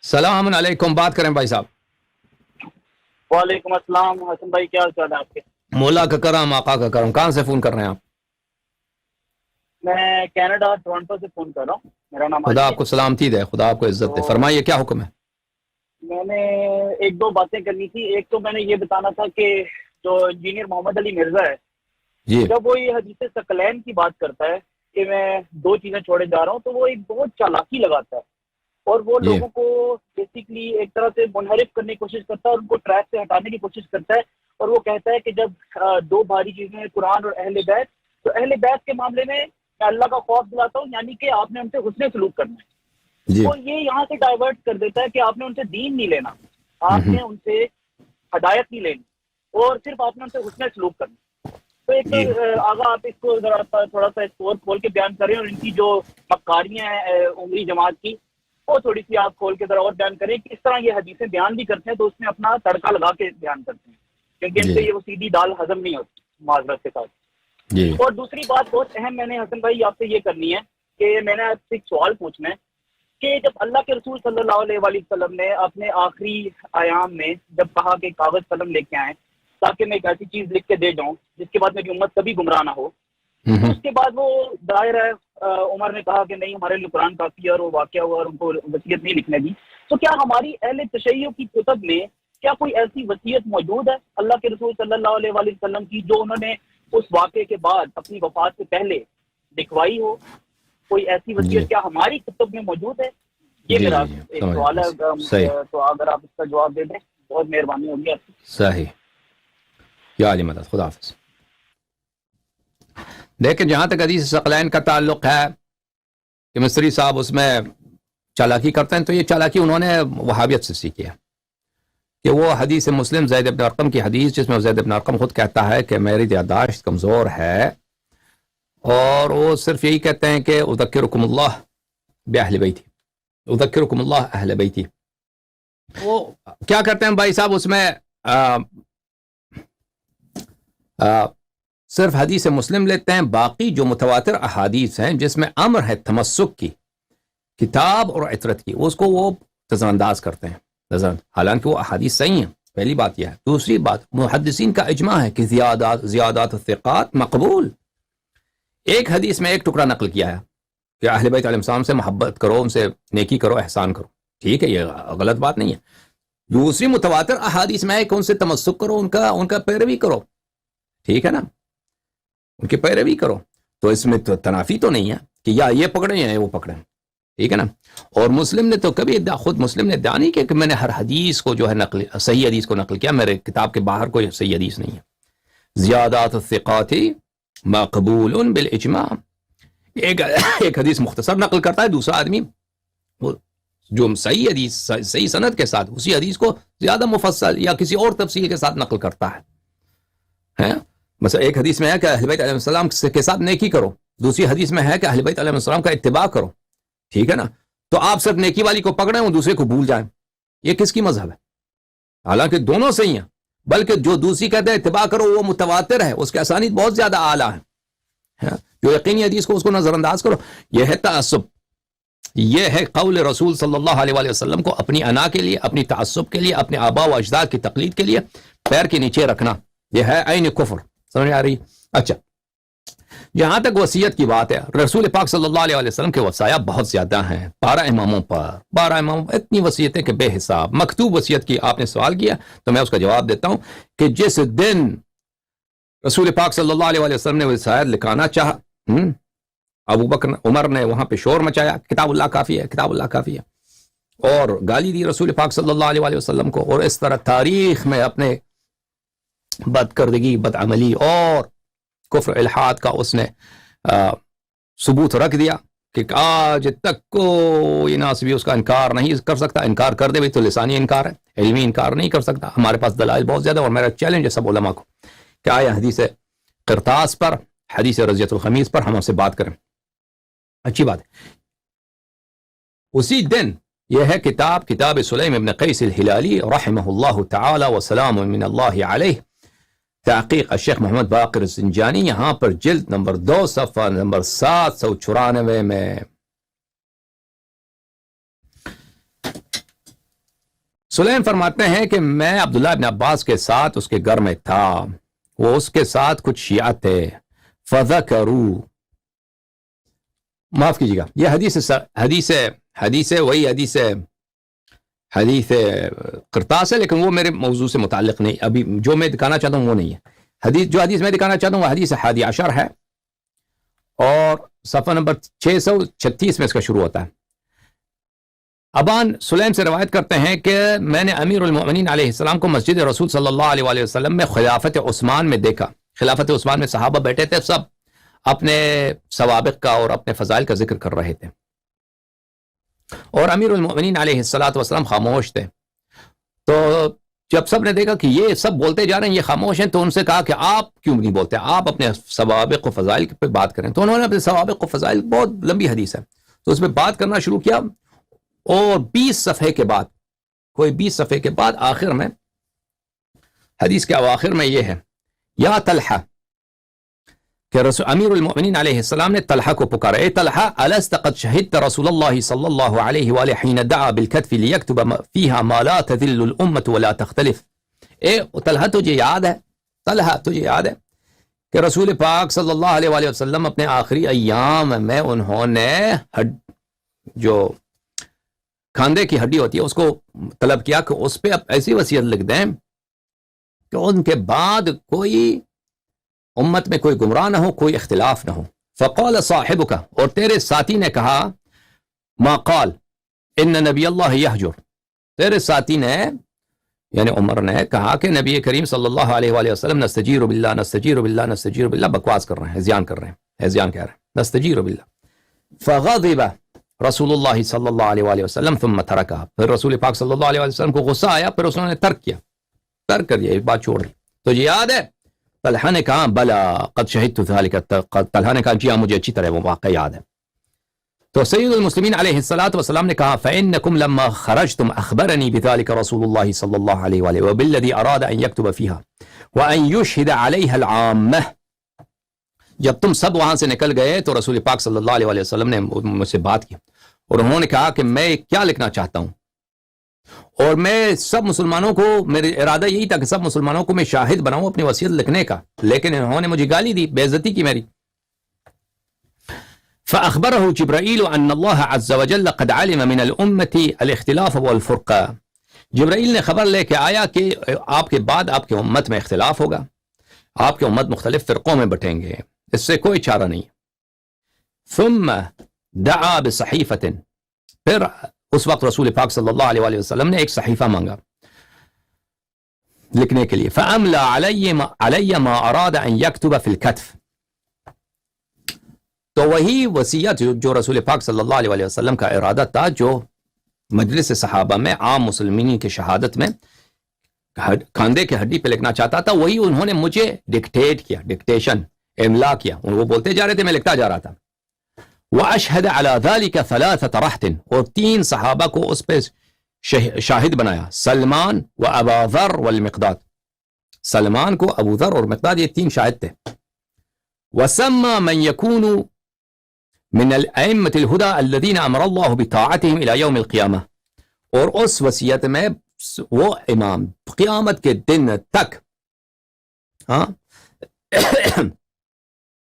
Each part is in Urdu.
السلام علیکم، بات کریں بھائی صاحب. وعلیکم السلام حسن بھائی، کیا حال چال ہے آپ کے؟ مولا کا کرم، آقا کا کرم. کہاں سے فون کر رہے ہیں آپ؟ میں کینیڈا ٹورنٹو سے فون کر رہا ہوں. میرا نام خدا علی آپ ہے. کو سلامتی دے، خدا آپ کو عزت دے. فرمائیے کیا حکم ہے؟ میں نے ایک دو باتیں کرنی تھی. ایک تو میں نے یہ بتانا تھا کہ جو انجینئر محمد علی مرزا ہے، جی جب وہ یہ حدیث ثقلین کی بات کرتا ہے کہ میں دو چیزیں چھوڑے جا رہا ہوں، تو وہ ایک بہت چالاکی لگاتا ہے اور وہ جی لوگوں کو بیسیکلی ایک طرح سے منحرف کرنے کی کوشش کرتا ہے اور ان کو ٹریک سے ہٹانے کی کوشش کرتا ہے. اور وہ کہتا ہے کہ جب دو بھاری چیزیں ہیں، قرآن اور اہل بیت، تو اہل بیت کے معاملے میں اللہ کا خوف دلاتا ہوں، یعنی کہ آپ نے ان سے حسن سلوک کرنا ہے. جی وہ یہ یہاں سے ڈائیورٹ کر دیتا ہے کہ آپ نے ان سے دین نہیں لینا، آپ نے ان سے ہدایت نہیں لینی، اور صرف آپ نے ان سے حسن سلوک کرنا. تو ایک تو جی آگا آپ اس کو ذرا تھوڑا سا اسکور کھول کے بیان کریں، اور ان کی جو مکاریاں ہیں عمری جماعت کی، وہ تھوڑی سی آپ کھول کے ذرا اور بیان کریں کہ اس طرح یہ حدیثیں بیان بھی کرتے ہیں تو اس میں اپنا تڑکا لگا کے بیان کرتے ہیں، کیونکہ ان جی سے یہ وہ سیدھی دال ہضم نہیں ہوتی معذرت کے ساتھ. جی اور دوسری بات بہت اہم میں نے حسن بھائی آپ سے یہ کرنی ہے کہ میں نے آپ سے ایک سوال پوچھنا ہے کہ جب اللہ کے رسول صلی اللہ علیہ وآلہ وسلم نے اپنے آخری ایام میں جب کہا کہ کاغذ قلم لے کے آئیں تاکہ میں ایک ایسی چیز لکھ کے دے جاؤں جس کے بعد میری امت کبھی گمراہ نہ ہو، تو اس کے بعد وہ ظاہر ہے عمر نے کہا کہ نہیں ہمارے لیے قرآن کافی ہے، اور وہ واقعہ ہوا اور ان کو وصیت نہیں لکھنے دی. تو کیا ہماری اہل تشیع کی کتب میں کیا کوئی ایسی وصیت موجود ہے اللہ کے رسول صلی اللہ علیہ وآلہ وسلم کی جو انہوں نے اس واقعے کے بعد اپنی وفات سے پہلے لکھوائی ہو؟ کوئی ایسی جی وصیت کیا ہماری کتب میں موجود ہے؟ یہ جی میرا جی ایک سمجھ سوال ہے. صحیح تو اگر آپ اس کا جواب دے دیں بہت مہربانی ہوگی آپ کی. صحیح. یا علی مدد. خدا حافظ. لیکن جہاں تک حدیث ثقلین کا تعلق ہے کہ مصری صاحب اس میں چالاکی کرتے ہیں، تو یہ چالاکی انہوں نے وہابیت سے سیکھی ہے کہ وہ حدیث مسلم زید بن ارقم کی حدیث جس میں زید بن ارقم خود کہتا ہے کہ میری یادداشت کمزور ہے، اور وہ صرف یہی کہتے ہیں کہ اذکرکم اللہ باہل بیتی، اذکرکم اللہ اہل بیتی. وہ کیا کرتے ہیں بھائی صاحب اس میں صرف حدیث مسلم لیتے ہیں، باقی جو متواتر احادیث ہیں جس میں امر ہے تمسک کی، کتاب اور عطرت کی، اس کو وہ نظر انداز کرتے ہیں. حالانکہ وہ احادیث صحیح ہیں. پہلی بات یہ ہے. دوسری بات، محدثین کا اجماع ہے کہ زیادات الثقات مقبول. ایک حدیث میں ایک ٹکڑا نقل کیا ہے کہ اہل بیت علیہ السلام سے محبت کرو، ان سے نیکی کرو، احسان کرو. ٹھیک ہے، یہ غلط بات نہیں ہے. دوسری متواتر احادیث میں ہے کہ ان سے تمسک کرو، ان کا پیروی کرو. ٹھیک ہے نا، ان کی پیروی کرو. تو اس میں تو تنافی تو نہیں ہے کہ یا یہ پکڑیں یا وہ پکڑیں. ٹھیک ہے نا. اور مسلم نے تو کبھی خود مسلم نے ادعا نہیں کیا کہ میں نے ہر حدیث کو جو ہے صحیح حدیث کو نقل کیا، میرے کتاب کے باہر کوئی صحیح حدیث نہیں ہے. زیادات الثقات مقبول بالاجماع. ایک حدیث مختصر نقل کرتا ہے، دوسرا آدمی وہ جو صحیح حدیث صحیح سند کے ساتھ اسی حدیث کو زیادہ مفصل یا کسی اور تفصیل کے ساتھ نقل کرتا ہے. مثلا ایک حدیث میں ہے کہ اہل بیت علیہ السلام کے ساتھ نیکی کرو، دوسری حدیث میں ہے کہ اہل بیت علیہ السلام کا اتباع کرو. ٹھیک ہے نا. تو آپ صرف نیکی والی کو پکڑیں اور دوسرے کو بھول جائیں، یہ کس کی مذہب ہے؟ حالانکہ دونوں صحیح ہیں، بلکہ جو دوسری کہتے ہیں اتباع کرو وہ متواتر ہے، اس کے اسانید بہت زیادہ اعلیٰ ہیں. جو یقینی حدیث کو اس کو نظر انداز کرو. یہ ہے تعصب، یہ ہے قول رسول صلی اللہ علیہ وآلہ وسلم کو اپنی انا کے لیے، اپنی تعصب کے لیے، اپنے آبا و اجداد کی تقلید کے لیے پیر کے نیچے رکھنا. یہ ہے عین کفر. سمجھ آ رہی؟ اچھا، جہاں تک وصیت کی بات ہے، رسول پاک صلی اللہ علیہ وسلم کے وصایا بہت زیادہ ہیں، 12 اماموں پر، 12 اماموں، اتنی وصیتیں کہ بے حساب. مکتوب وصیت کی آپ نے سوال کیا تو میں اس کا جواب دیتا ہوں کہ جس دن رسول پاک صلی اللہ علیہ وسلم نے وصیت لکھانا چاہا، ابو بکر عمر نے وہاں پہ شور مچایا، کتاب اللہ کافی ہے، کتاب اللہ کافی ہے، اور گالی دی رسول پاک صلی اللہ علیہ وسلم کو. اور اس طرح تاریخ میں اپنے بدکردگی، بدعملی اور کفر الحاد کا اس نے ثبوت رکھ دیا کہ آج تک کوئی ناصبی اس کا انکار نہیں کر سکتا. انکار کر دے بھی تو لسانی انکار ہے، علمی انکار نہیں کر سکتا. ہمارے پاس دلائل بہت زیادہ، اور میرا چیلنج ہے سب علماء کو کہ آیا حدیث قرطاس پر، حدیث رضیت الخمیس پر ہم سے بات کریں. اچھی بات ہے. اسی دن یہ ہے کتاب سلیم ابن قیس الہلالی رحمہ اللہ تعالی وسلام من اللہ علیہ، تحقیق الشیخ محمد باقر الزنجانی، یہاں پر جلد نمبر 2 صفحہ نمبر 794 میں سلیم فرماتے ہیں کہ میں عبداللہ ابن عباس کے ساتھ اس کے گھر میں تھا، وہ اس کے ساتھ کچھ شیعہ تھے، فذکروا، معاف کیجیے گا یہ حدیث قرطاس ہے، لیکن وہ میرے موضوع سے متعلق نہیں، ابھی جو میں دکھانا چاہتا ہوں وہ نہیں ہے۔ جو حدیث میں دکھانا چاہتا ہوں وہ حدیث 11 ہے، اور صفحہ نمبر 636 میں اس کا شروع ہوتا ہے۔ ابان سلیم سے روایت کرتے ہیں کہ میں نے امیر المؤمنین علیہ السلام کو مسجد رسول صلی اللہ علیہ وسلم میں خلافت عثمان میں دیکھا۔ خلافت عثمان میں صحابہ بیٹھے تھے، سب اپنے سوابق کا اور اپنے فضائل کا ذکر کر رہے تھے، اور امیر المؤمنین علیہ السلام خاموش تھے۔ تو جب سب نے دیکھا کہ یہ سب بولتے جا رہے ہیں، یہ خاموش ہیں، تو ان سے کہا کہ آپ کیوں نہیں بولتے، آپ اپنے سوابق و فضائل پہ بات کریں۔ تو انہوں نے اپنے سوابق و فضائل، بہت لمبی حدیث ہے، تو اس پہ بات کرنا شروع کیا، اور 20 صفحے کے بعد، کوئی 20 صفحے کے بعد آخر میں، حدیث کے اواخر میں یہ ہے، یا طلحہ، کہ امیر المؤمنین علیہ السلام نے طلحہ کو پکارا، اے طلحہ الست قد شہدت رسول اللہ صلی اللہ علیہ وآلہ حین دعا بالکتف لیکتب فیہا ما لا تذل الامت ولا تختلف۔ اے طلحہ تجھے یاد ہے، طلحہ تجھے یاد ہے کہ رسول پاک صلی اللہ علیہ وآلہ وسلم اپنے آخری ایام میں انہوں نے جو کھاندے کی ہڈی ہوتی ہے اس کو طلب کیا کہ اس پہ ایسی وصیت لکھ دیں کہ ان کے بعد کوئی امت میں کوئی گمراہ نہ ہو، کوئی اختلاف نہ ہو۔ فقال صاحبک، اور تیرے ساتھی نے کہا، ما قال ان نبی اللہ یحجر، تیرے ساتھی نے یعنی عمر نے کہا کہ نبی کریم صلی اللہ علیہ وآلہ وسلم نستجیر باللہ نستجیر باللہ نستجیر باللہ، بکواس کر رہے ہیں، ہذیان کر رہے ہیں، ہذیان کہہ رہے ہیں، نستجیر باللہ۔ فغضب رسول اللہ صلی اللہ علیہ وآلہ وسلم ثم ترکہ، پھر رسول پاک صلی اللہ علیہ وآلہ وسلم کو غصہ آیا، پھر اس نے ترک کیا، ترک کر دیا، ایک بات چھوڑ دی۔ تو یہ یاد ہے؟ طلحہ نے کہا بلا قد شہدت ذلک، طلحہ نے کہا جی ہاں مجھے اچھی طرح وہ واقعہ یاد ہے۔ تو سید المسلمین علیہ السلام نے کہا فإنکم لما خرجتم اخبرنی بذلک رسول اللہ صلی اللہ علیہ وآلہ وبالذی اراد ان یکتب فیہا وان یشہد علیہا العامہ، جب تم سب وہاں سے نکل گئے تو رسول پاک صلی اللہ علیہ وسلم نے مجھ سے بات کی، اور انہوں نے کہا کہ میں کیا لکھنا چاہتا ہوں، اور میں سب مسلمانوں کو، میرا ارادہ یہی تھا کہ سب مسلمانوں کو میں شاہد بناؤں اپنی وصیت لکھنے کا، لیکن انہوں نے مجھے گالی دی، بے عزتی کی میری۔ فأخبره جبرائیل ان اللہ عز وجل قد علم من الامت الاختلاف والفرقہ، جبرائیل نے خبر لے کے آیا کہ آپ کے بعد آپ کے امت میں اختلاف ہوگا، آپ کے امت مختلف فرقوں میں بٹیں گے، اس سے کوئی چارہ نہیں۔ ثم دعا بصحیفۃ، پھر اس وقت رسول پاک صلی اللہ علیہ وآلہ وسلم نے ایک صحیفہ مانگا لکھنے کے لیے، فَأَمْلَى عَلَيَّ مَا أَرَادَ أَن يَكْتُبَ فِي الْكَتْفِ، تو وہی وصیت جو رسول پاک صلی اللہ علیہ وآلہ وسلم کا ارادہ تھا، جو مجلس صحابہ میں عام مسلمین کی شہادت میں کاندھے کے ہڈی پہ لکھنا چاہتا تھا، وہی انہوں نے مجھے ڈکٹیٹ کیا، ڈکٹیشن، املا کیا، وہ بولتے جا رہے تھے، میں لکھتا جا رہا تھا۔ وَأَشْهَدَ عَلَى ذَلِكَ 3 رَهْطٍ، اور 3 صحابہ کو اس پہ شاہد بنایا، سلمان و ابا ذر والمقداد، سلمان کو، ابو ذر اور مقداد، یہ 3 شاہد تھے۔ وَسَمَّى مَنْ يَكُونُ مِنَ الْأَئِمَّةِ الْهُدَى الَّذِينَ أَمَرَ اللَّهُ بِطَاعَتِهِمْ إِلَى يَوْمِ الْقِيَامَةِ، اور اس وصیت میں وہ امام قیامت کے دن تک،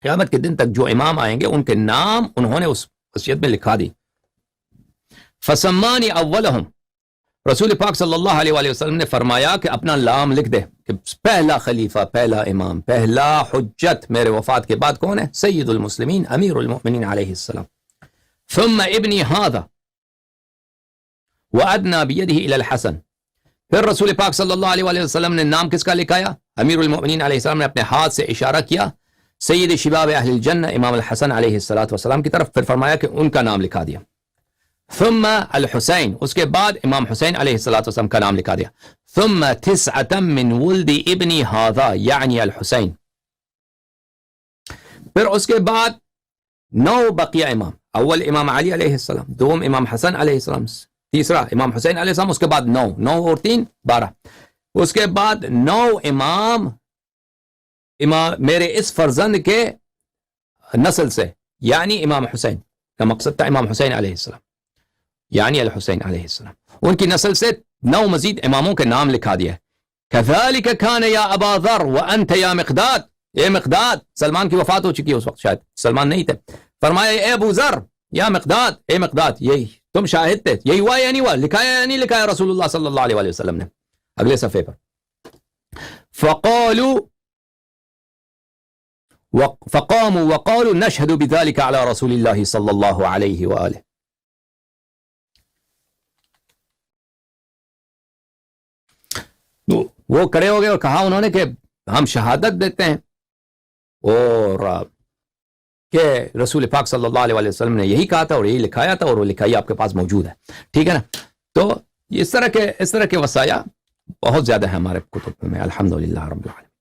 قیامت کے دن تک جو امام آئیں گے ان کے نام انہوں نے اس وصیت میں لکھا دی۔ فسمانی اولہم، رسول پاک صلی اللہ علیہ وآلہ وسلم نے فرمایا کہ اپنا نام لکھ دے کہ پہلا خلیفہ، پہلا امام، پہلا حجت میرے وفات کے بعد کون ہے؟ سید المسلمین امیر المؤمنین علیہ السلام۔ ثم ابنی ھذا وادنا بیدہ الی الحسن، پھر رسول پاک صلی اللہ علیہ وآلہ وسلم نے نام کس کا لکھایا؟ امیر المؤمنین علیہ السلام نے اپنے ہاتھ سے اشارہ کیا سید شباب اہل الجنہ امام الحسن علیہ السلام کی طرف، پھر فرمایا کہ ان کا نام لکھا دیا۔ ثم الحسین، اس کے بعد امام حسین علیہ السلام کا نام لکھا دیا۔ ثم 9 من ولد ابن ھذا یعنی الحسین، پھر اس کے بعد 9 بقیہ امام، اول امام علی علیہ السلام، دوم امام حسن علیہ السلام، تیسرا امام حسین علیہ السلام، اس کے بعد 9 اور 3 12، اس کے بعد 9 امام میرے اس فرزند کے نسل سے، یعنی امام حسین کا مقصد تھا امام حسین علیہ السلام، یعنی الحسین علیہ السلام، ان کی نسل سے 9 مزید اماموں کے نام لکھا دیا ہے. كذلك كان يا ابا ذر وانت يا مقداد. اے مقداد، سلمان کی وفات ہو چکی ہے اس وقت، شاید سلمان نہیں تھے. فرمایا اے ابو ذر یا مقداد، اے مقداد، یہی تم شاہد تھے، یہی ہوا یا نہیں ہوا، لکھایا یا نہیں لکھایا رسول اللہ صلی اللہ علیہ وسلم نے. اگلے صفحے پر فقاموا وقالوا نشهد بذلك على رسول الله صلی اللہ علیہ وآلہ. وہ کھڑے ہو گئے اور کہا انہوں نے کہ ہم شہادت دیتے ہیں اور کہ رسول پاک صلی اللہ علیہ وسلم نے یہی کہا تھا اور یہی لکھایا تھا، اور وہ لکھائی آپ کے پاس موجود ہے. ٹھیک ہے نا. تو اس طرح کے وصایا بہت زیادہ ہیں ہمارے کتب میں، الحمدللہ رب العالمین.